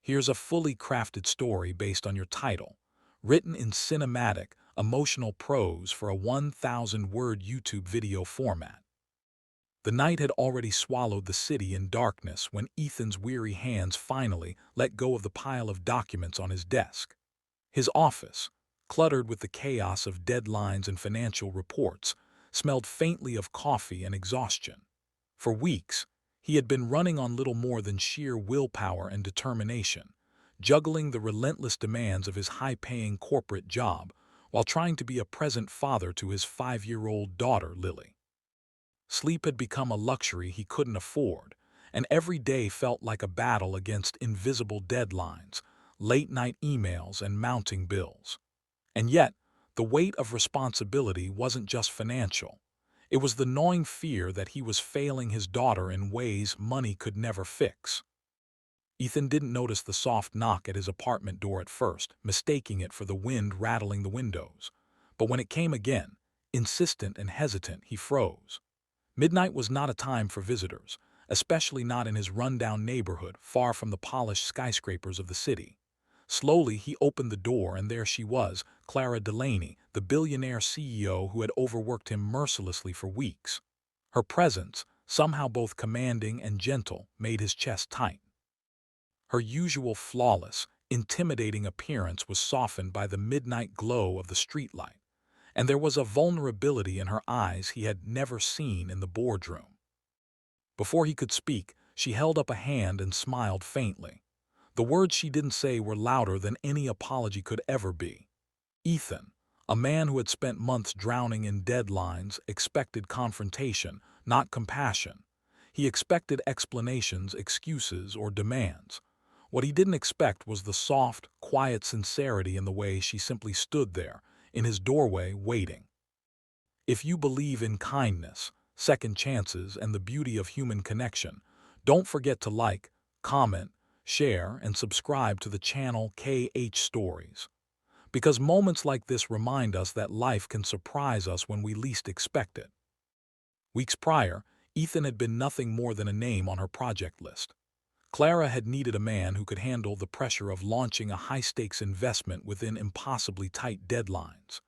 Here's a fully crafted story based on your title, written in cinematic, emotional prose for a 1,000-word YouTube video format. The night had already swallowed the city in darkness when Ethan's weary hands finally let go of the pile of documents on his desk. His office, cluttered with the chaos of deadlines and financial reports, smelled faintly of coffee and exhaustion. For weeks, he had been running on little more than sheer willpower and determination, juggling the relentless demands of his high-paying corporate job while trying to be a present father to his 5-year-old daughter, Lily. Sleep had become a luxury he couldn't afford, and every day felt like a battle against invisible deadlines, late-night emails, and mounting bills. And yet, the weight of responsibility wasn't just financial. It was the gnawing fear that he was failing his daughter in ways money could never fix. Ethan didn't notice the soft knock at his apartment door at first, mistaking it for the wind rattling the windows. But when it came again, insistent and hesitant, he froze. Midnight was not a time for visitors, especially not in his rundown neighborhood far from the polished skyscrapers of the city. Slowly, he opened the door, and there she was, Clara Delaney, the billionaire CEO who had overworked him mercilessly for weeks. Her presence, somehow both commanding and gentle, made his chest tight. Her usual flawless, intimidating appearance was softened by the midnight glow of the streetlight, and there was a vulnerability in her eyes he had never seen in the boardroom. Before he could speak, she held up a hand and smiled faintly. The words she didn't say were louder than any apology could ever be. Ethan, a man who had spent months drowning in deadlines, expected confrontation, not compassion. He expected explanations, excuses, or demands. What he didn't expect was the soft, quiet sincerity in the way she simply stood there, in his doorway, waiting. If you believe in kindness, second chances, and the beauty of human connection, don't forget to like, comment, share, and subscribe to the channel KH Stories. Because moments like this remind us that life can surprise us when we least expect it. Weeks prior, Ethan had been nothing more than a name on her project list. Clara had needed a man who could handle the pressure of launching a high-stakes investment within impossibly tight deadlines.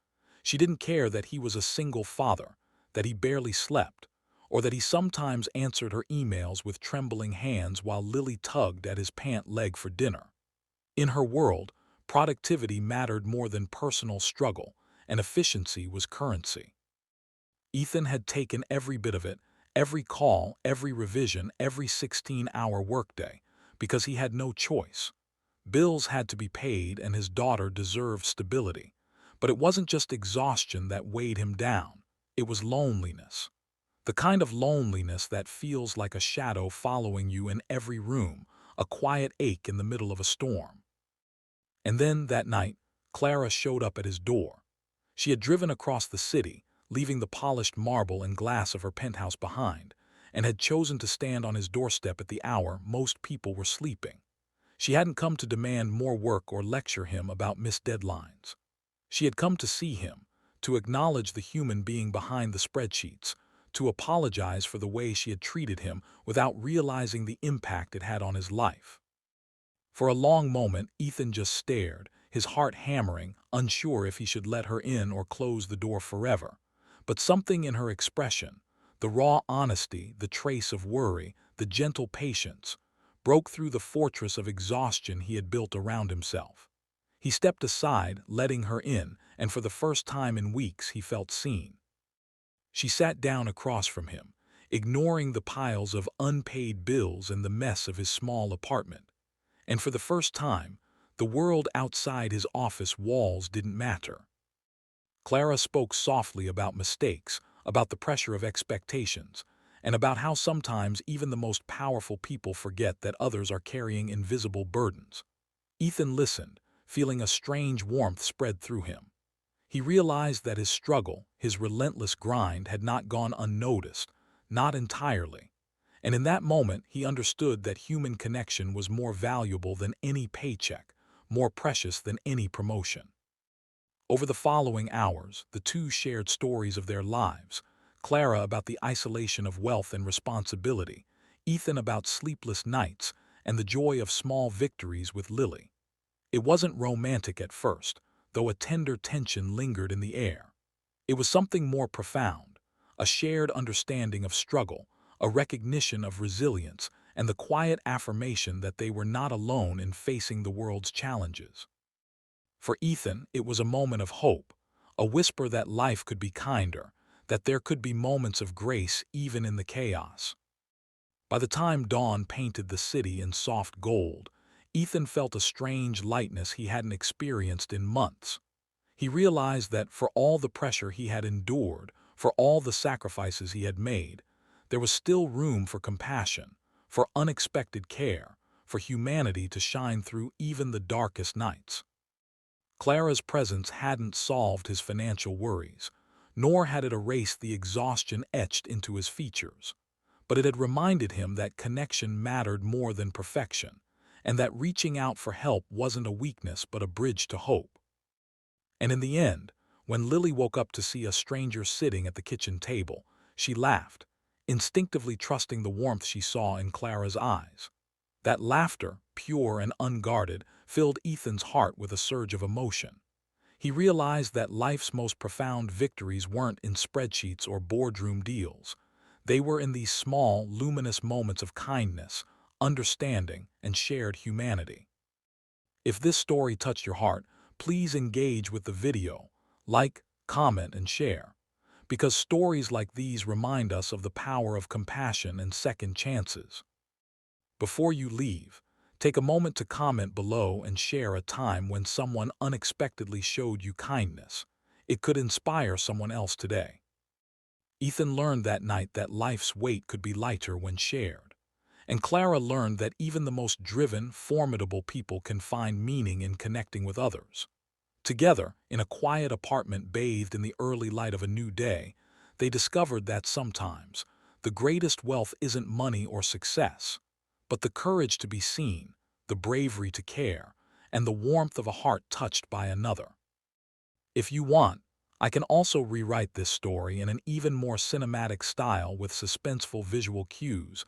She didn't care that he was a single father, that he barely slept, or that he sometimes answered her emails with trembling hands while Lily tugged at his pant leg for dinner. In her world, productivity mattered more than personal struggle, and efficiency was currency. Ethan had taken every bit of it, every call, every revision, every 16-hour workday, because he had no choice. Bills had to be paid, and his daughter deserved stability. But it wasn't just exhaustion that weighed him down. It was loneliness. The kind of loneliness that feels like a shadow following you in every room, a quiet ache in the middle of a storm. And then, that night, Clara showed up at his door. She had driven across the city, leaving the polished marble and glass of her penthouse behind, and had chosen to stand on his doorstep at the hour most people were sleeping. She hadn't come to demand more work or lecture him about missed deadlines. She had come to see him, to acknowledge the human being behind the spreadsheets, to apologize for the way she had treated him without realizing the impact it had on his life. For a long moment, Ethan just stared, his heart hammering, unsure if he should let her in or close the door forever. But something in her expression, the raw honesty, the trace of worry, the gentle patience, broke through the fortress of exhaustion he had built around himself. He stepped aside, letting her in, and for the first time in weeks he felt seen. She sat down across from him, ignoring the piles of unpaid bills and the mess of his small apartment. And for the first time, the world outside his office walls didn't matter. Clara spoke softly about mistakes, about the pressure of expectations, and about how sometimes even the most powerful people forget that others are carrying invisible burdens. Ethan listened, feeling a strange warmth spread through him. He realized that his struggle, his relentless grind, had not gone unnoticed, not entirely. And in that moment, he understood that human connection was more valuable than any paycheck, more precious than any promotion. Over the following hours, the two shared stories of their lives, Clara about the isolation of wealth and responsibility, Ethan about sleepless nights, and the joy of small victories with Lily. It wasn't romantic at first, though a tender tension lingered in the air. It was something more profound, a shared understanding of struggle, a recognition of resilience, and the quiet affirmation that they were not alone in facing the world's challenges. For Ethan, it was a moment of hope, a whisper that life could be kinder, that there could be moments of grace even in the chaos. By the time dawn painted the city in soft gold, Ethan felt a strange lightness he hadn't experienced in months. He realized that for all the pressure he had endured, for all the sacrifices he had made, there was still room for compassion, for unexpected care, for humanity to shine through even the darkest nights. Clara's presence hadn't solved his financial worries, nor had it erased the exhaustion etched into his features, but it had reminded him that connection mattered more than perfection, and that reaching out for help wasn't a weakness but a bridge to hope. And in the end, when Lily woke up to see a stranger sitting at the kitchen table, she laughed, instinctively trusting the warmth she saw in Clara's eyes. That laughter, pure and unguarded, filled Ethan's heart with a surge of emotion. He realized that life's most profound victories weren't in spreadsheets or boardroom deals. They were in these small, luminous moments of kindness, understanding, and shared humanity. If this story touched your heart, please engage with the video, like, comment, and share, because stories like these remind us of the power of compassion and second chances. Before you leave, take a moment to comment below and share a time when someone unexpectedly showed you kindness. It could inspire someone else today. Ethan learned that night that life's weight could be lighter when shared. And Clara learned that even the most driven, formidable people can find meaning in connecting with others. Together, in a quiet apartment bathed in the early light of a new day, they discovered that sometimes the greatest wealth isn't money or success, but the courage to be seen, the bravery to care, and the warmth of a heart touched by another. If you want, I can also rewrite this story in an even more cinematic style with suspenseful visual cues,